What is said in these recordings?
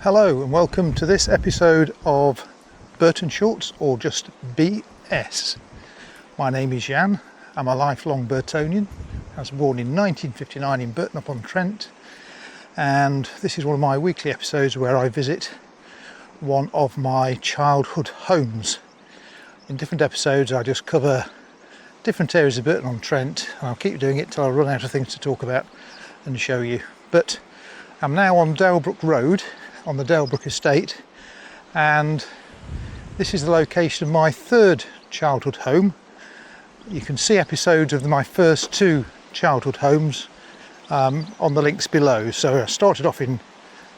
Hello and welcome to this episode of Burton Shorts, or just BS. My name is Jan. I'm a lifelong Burtonian. I was born in 1959 in Burton upon Trent, and this is one of my weekly episodes where I visit one of my childhood homes. In different episodes I just cover different areas of Burton on Trent, and I'll keep doing it till I run out of things to talk about and show you. But I'm now on Dalebrook Road on the Dalebrook estate, and this is the location of my third childhood home. You can see episodes of my first two childhood homes on the links below. So I started off in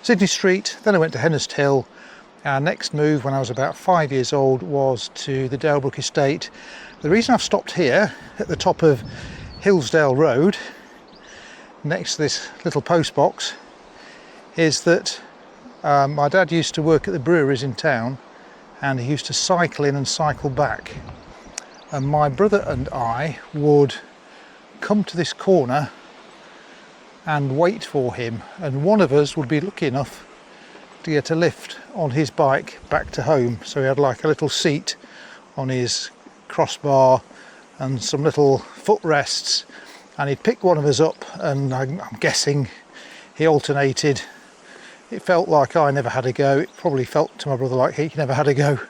Sydney Street, then I went to Hennest Hill. Our next move when I was about 5 years old was to the Dalebrook estate. The reason I've stopped here at the top of Hillsdale Road next to this little post box is that my dad used to work at the breweries in town, and he used to cycle in and cycle back, and my brother and I would come to this corner and wait for him, and one of us would be lucky enough to get a lift on his bike back to home. So he had like a little seat on his crossbar and some little footrests, and he'd pick one of us up, and I'm guessing he alternated. It felt like I never had a go. It probably felt to my brother like he never had a go,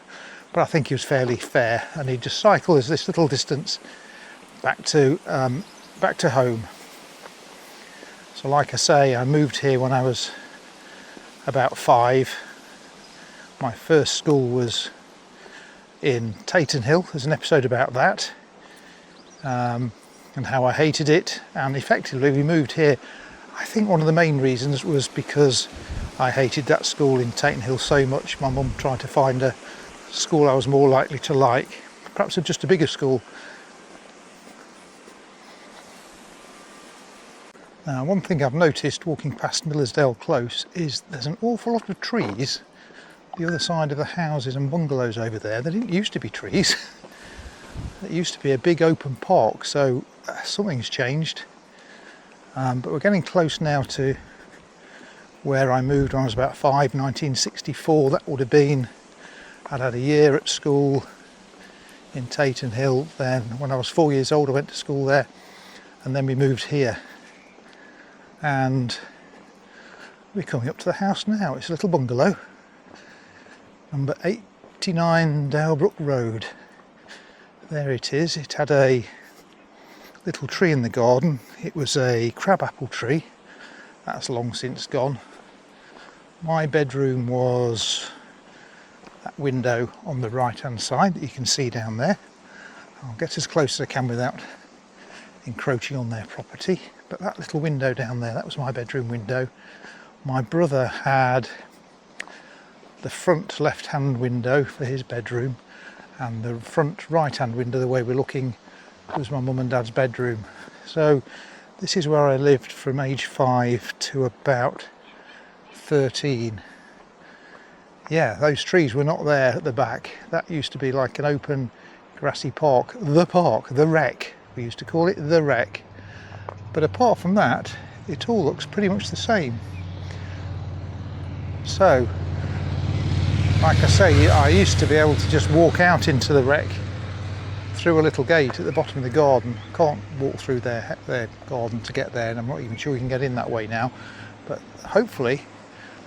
but I think he was fairly fair, and he'd just cycle us this little distance back to home. So like I say, I moved here when I was about 5. My first school was in Taton Hill. There's an episode about that, and how I hated it, and effectively we moved here. I think one of the main reasons was because I hated that school in Taton Hill so much. My mum tried to find a school I was more likely to like, perhaps just a bigger school. Now, one thing I've noticed walking past Millersdale Close is there's an awful lot of trees the other side of the houses and bungalows over there. There didn't used to be trees. It used to be a big open park, so something's changed. But we're getting close now to where I moved when I was about 5, 1964. That would have been, I'd had a year at school in Taton Hill. Then when I was 4 years old I went to school there, and then we moved here. And we're coming up to the house now. It's a little bungalow, number 89 Dalebrook Road. There it is. It had a little tree in the garden. It was a crabapple tree. That's long since gone. My bedroom was that window on the right hand side that you can see down there. I'll get as close as I can without encroaching on their property. But that little window down there, that was my bedroom window. My brother had the front left hand window for his bedroom, and the front right hand window, the way we're looking, was my mum and dad's bedroom. So this is where I lived from age 5 to about 13. Yeah, those trees were not there at the back. That used to be like an open grassy park. The Wreck. We used to call it the Wreck. But apart from that, it all looks pretty much the same. So, like I say, I used to be able to just walk out into the Wreck through a little gate at the bottom of the garden. Can't walk through their garden to get there, and I'm not even sure you can get in that way now. But hopefully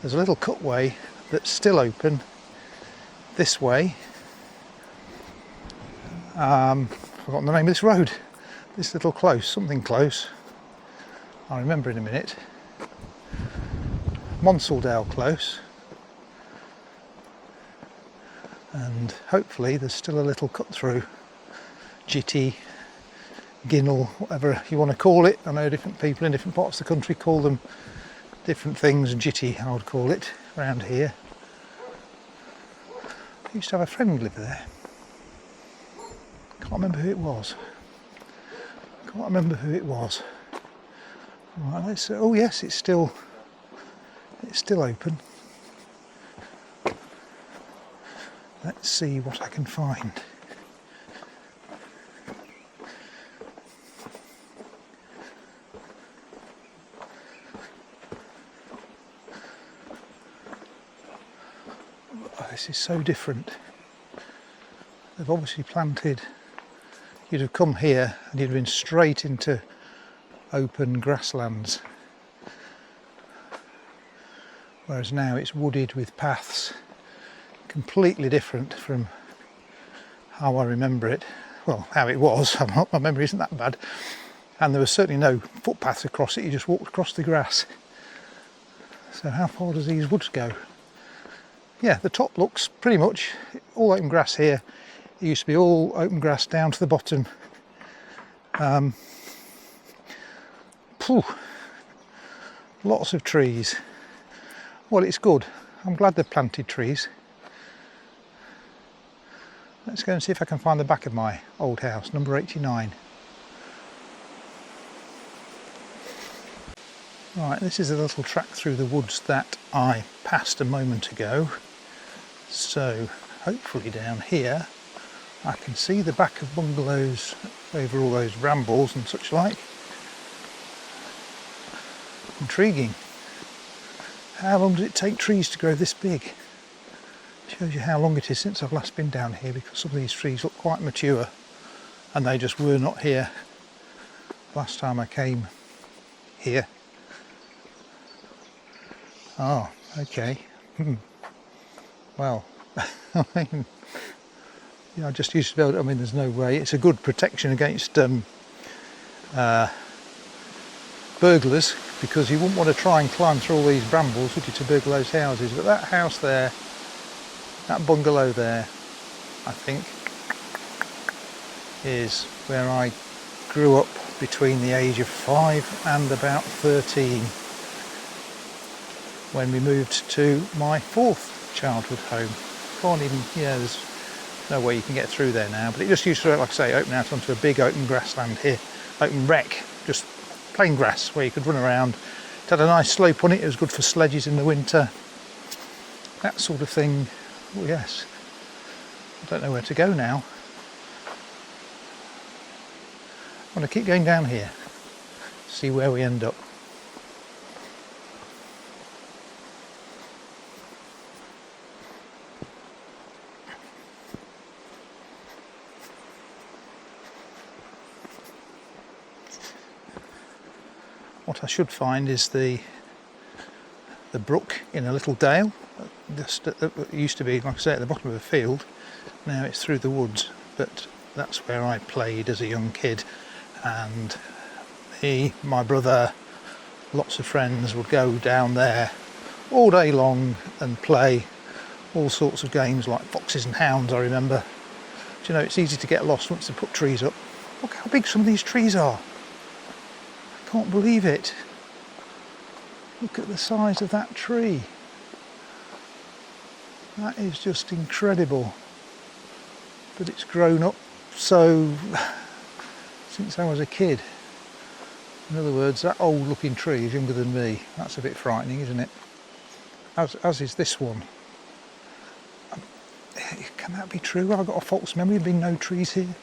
there's a little cutway that's still open this way. Forgotten the name of this road. This little close, something close. I'll remember in a minute. Winshill Close. And hopefully there's still a little cut through. Jitty, Ginnell, whatever you want to call it. I know different people in different parts of the country call them different things. Jitty, I would call it around here. I used to have a friend live there. Can't remember who it was. Right, let's. Oh yes, it's still open. Let's see what I can find. Oh, this is so different. They've obviously planted, you'd have come here and you'd have been straight into open grasslands. Whereas now it's wooded with paths, completely different from how I remember it. Well, how it was, my memory isn't that bad. And there was certainly no footpaths across it, you just walked across the grass. So how far does these woods go? Yeah, the top looks pretty much all open grass here. It used to be all open grass down to the bottom. Lots of trees. Well, it's good. I'm glad they've planted trees. Let's go and see if I can find the back of my old house, number 89. Right, this is a little track through the woods that I passed a moment ago. So hopefully down here I can see the back of bungalows over all those brambles and such like. Intriguing. How long does it take trees to grow this big? Shows you how long it is since I've last been down here, because some of these trees look quite mature and they just were not here last time I came here. Oh, okay. Well, I mean, yeah, I just used to be able to, I mean, there's no way. It's a good protection against burglars, because you wouldn't want to try and climb through all these brambles, would you, to burgle those houses. But that house there, that bungalow there, I think, is where I grew up between the age of 5 and about 13, when we moved to my 4th childhood home. Can't even, yeah, there's no way you can get through there now, but it just used to, like I say, open out onto a big open grassland here, open rec, just plain grass where you could run around. It had a nice slope on it, it was good for sledges in the winter, that sort of thing. Oh yes, I don't know where to go now. I'm going to keep going down here, see where we end up. What I should find is the brook in a little dale. It used to be, like I say, at the bottom of a field. Now it's through the woods, but that's where I played as a young kid. And me, my brother, lots of friends would go down there all day long and play all sorts of games like foxes and hounds, I remember. But, you know, it's easy to get lost once they put trees up. Look how big some of these trees are. I can't believe it. Look at the size of that tree. That is just incredible. But it's grown up so since I was a kid. In other words, that old looking tree is younger than me. That's a bit frightening, isn't it? As is this one. Can that be true? I've got a false memory. There've been no trees here.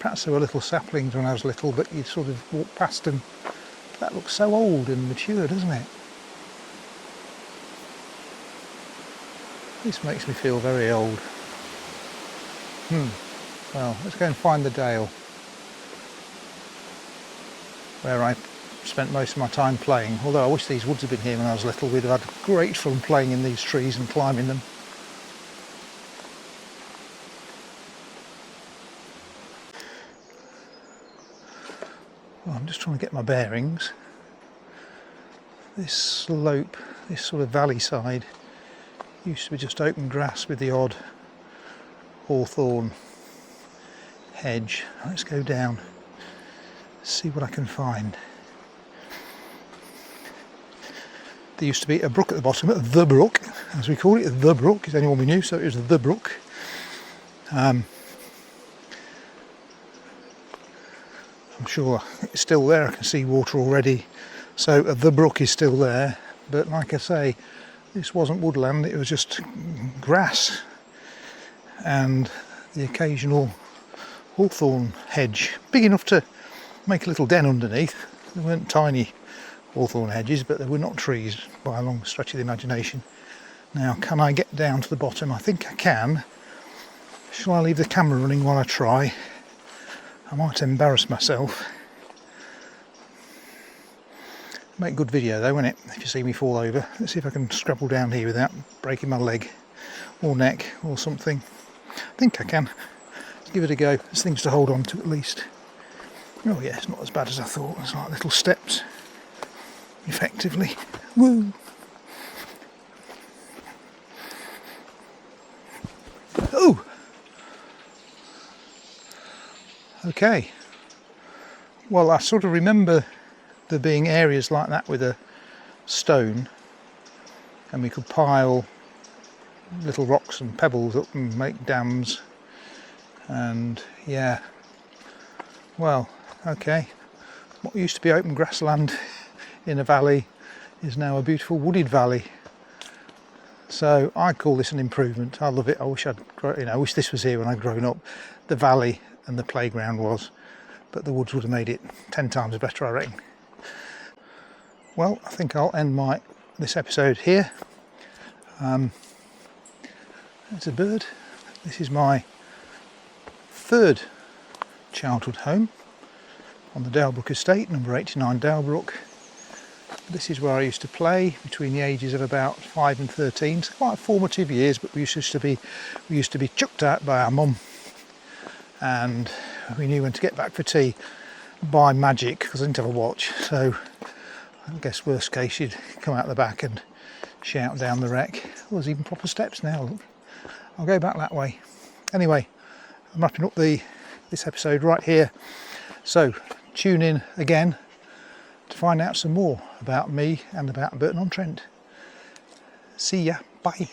Perhaps there were little saplings when I was little, but you'd sort of walk past them. That looks so old and mature, doesn't it? This makes me feel very old. Well, let's go and find the dale where I spent most of my time playing. Although I wish these woods had been here when I was little. We'd have had great fun playing in these trees and climbing them. Well, I'm just trying to get my bearings. This slope, this sort of valley side, used to be just open grass with the odd hawthorn hedge. Let's go down, see what I can find. There used to be a brook at the bottom, the brook, as we call it, the brook, is anyone we knew, so it was the brook. I'm sure it's still there, I can see water already, so the brook is still there, but like I say, this wasn't woodland, it was just grass and the occasional hawthorn hedge, big enough to make a little den underneath. They weren't tiny hawthorn hedges, but they were not trees by a long stretch of the imagination. Now, can I get down to the bottom? I think I can. Shall I leave the camera running while I try? I might embarrass myself. Make good video though, won't it? If you see me fall over. Let's see if I can scrabble down here without breaking my leg or neck or something. I think I can. Let's give it a go. There's things to hold on to at least. Oh yeah, it's not as bad as I thought. It's like little steps, effectively. Woo! Oh! Okay. Well, I sort of remember there being areas like that with a stone, and we could pile little rocks and pebbles up and make dams. And yeah, well, okay, what used to be open grassland in a valley is now a beautiful wooded valley. So I call this an improvement. I love it. I wish I wish this was here when I'd grown up. The valley and the playground was, but the woods would have made it 10 times better, I reckon. Well, I think I'll end this episode here. There's a bird. This is my third childhood home on the Dalebrook estate, number 89 Dalebrook. This is where I used to play between the ages of about 5 and 13. It's quite formative years, but we used to be chucked out by our mum, and we knew when to get back for tea by magic, because I didn't have a watch. So I guess worst case, she'd come out the back and shout down the wreck. Oh, there's even proper steps now, look. I'll go back that way. Anyway, I'm wrapping up this episode right here. So tune in again to find out some more about me and about Burton-on-Trent. See ya. Bye.